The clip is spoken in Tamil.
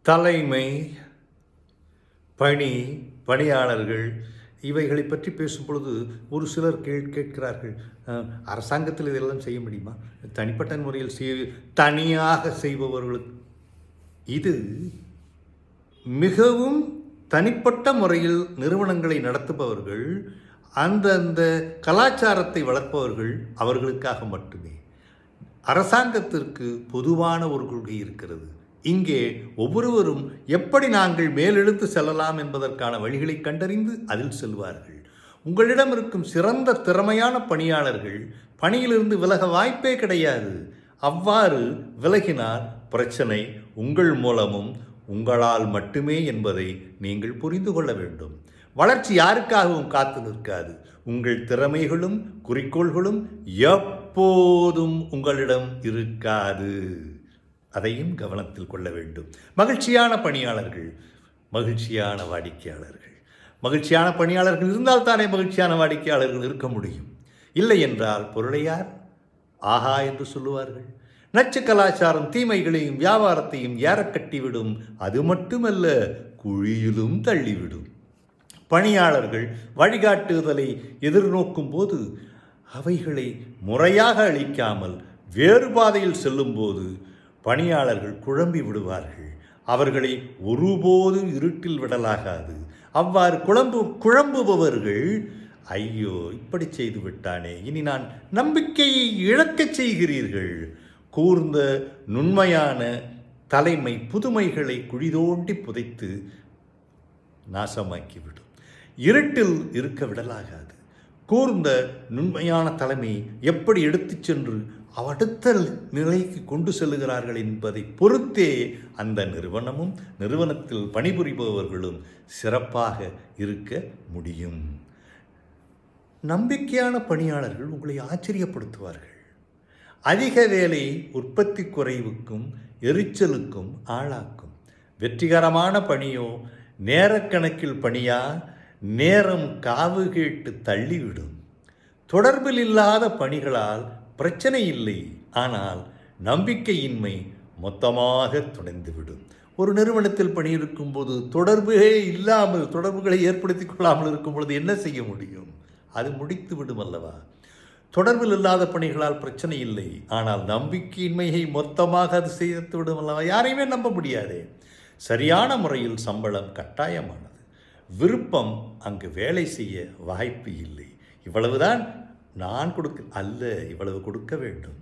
தலைமை, பணி, பணியாளர்கள் இவைகளை பற்றி பேசும் பொழுது ஒரு சிலர் கேட்கிறார்கள், அரசாங்கத்தில் இதெல்லாம் செய்ய முடியுமா? தனிப்பட்ட முறையில் தனியாக செய்பவர்களுக்கு இது மிகவும் தனிப்பட்ட முறையில் நிறுவனங்களை நடத்துபவர்கள், அந்தந்த கலாச்சாரத்தை வளர்ப்பவர்கள் அவர்களுக்காக மட்டுமே. அரசாங்கத்திற்கு பொதுவான ஒரு கொள்கை இருக்கிறது. இங்கே ஒவ்வொருவரும் எப்படி நாங்கள் மேலெழுத்து செல்லலாம் என்பதற்கான வழிகளை கண்டறிந்து அதில் செல்வார்கள். உங்களிடம் இருக்கும் சிறந்த திறமையான பணியாளர்கள் பணியிலிருந்து விலக வாய்ப்பே கிடையாது. அவ்வாறு விலகினால் பிரச்சனை உங்கள் மூலமும் உங்களால் மட்டுமே என்பதை நீங்கள் புரிந்து கொள்ள வேண்டும். வளர்ச்சி யாருக்காகவும் காத்து நிற்காது. உங்கள் திறமைகளும் குறிக்கோள்களும் எப்போதும் உங்களிடம் இருக்காது. அதையும் கவனத்தில் கொள்ள வேண்டும். மகிழ்ச்சியான பணியாளர்கள், மகிழ்ச்சியான வாடிக்கையாளர்கள். மகிழ்ச்சியான பணியாளர்கள் இருந்தால் தானே மகிழ்ச்சியான வாடிக்கையாளர்கள் இருக்க முடியும். இல்லை என்றால் பொருளையார் ஆஹா என்று சொல்லுவார்கள். நச்சு கலாச்சாரம் தீமைகளையும் வியாபாரத்தையும் ஏறக்கட்டிவிடும். அது மட்டுமல்ல, குழியிலும் தள்ளிவிடும். பணியாளர்கள் வழிகாட்டுதலை எதிர்நோக்கும் போது அவைகளை முறையாக அளிக்காமல் வேறு பாதையில் செல்லும்போது பணியாளர்கள் குழம்பி விடுவார்கள். அவர்களை ஒருபோதும் இருட்டில் விடலாகாது. அவ்வாறு குழம்புபவர்கள், ஐயோ இப்படி செய்து விட்டானே, இனி நான் நம்பிக்கையை இழக்கச் செய்கிறீர்கள். கூர்ந்த நுண்மையான தலைமை புதுமைகளை குழிதோண்டி புதைத்து நாசமாக்கிவிடும். இருட்டில் இருக்க விடலாகாது. கூர்ந்த நுண்மையான தலைமை எப்படி எடுத்துச் சென்று அடுத்த நிலைக்கு கொண்டு செல்லுகிறார்கள் என்பதை பொறுத்தே அந்த நிறுவனமும் நிறுவனத்தில் பணிபுரிபவர்களும் சிறப்பாக இருக்க முடியும். நம்பிக்கையான பணியாளர்கள் உங்களை ஆச்சரியப்படுத்துவார்கள். அதிக வேலை உற்பத்தி குறைவுக்கும் எரிச்சலுக்கும் ஆளாக்கும். வெற்றிகரமான பணியோ நேரக்கணக்கில் பணியா நேரம் காவு கேட்டு தள்ளிவிடும். தொடர்பில் இல்லாத பணிகளால் பிரச்சனை இல்லை, ஆனால் நம்பிக்கையின்மை மொத்தமாக துடைந்துவிடும். ஒரு நிறுவனத்தில் பணியிருக்கும் போது தொடர்புகளை ஏற்படுத்தி கொள்ளாமல் இருக்கும் பொழுது என்ன செய்ய முடியும்? அது முடித்து விடும் அல்லவா? தொடர்பில் இல்லாத பணிகளால் பிரச்சனை இல்லை, ஆனால் நம்பிக்கையின்மையை மொத்தமாக அது செய்து விடும் அல்லவா? யாரையுமே நம்ப முடியாது. சரியான முறையில் சம்பளம் கட்டாயமானது. விருப்பம் அங்கு வேலை செய்ய வாய்ப்பு இல்லை. இவ்வளவுதான் நான் இவ்வளவு கொடுக்க வேண்டும்.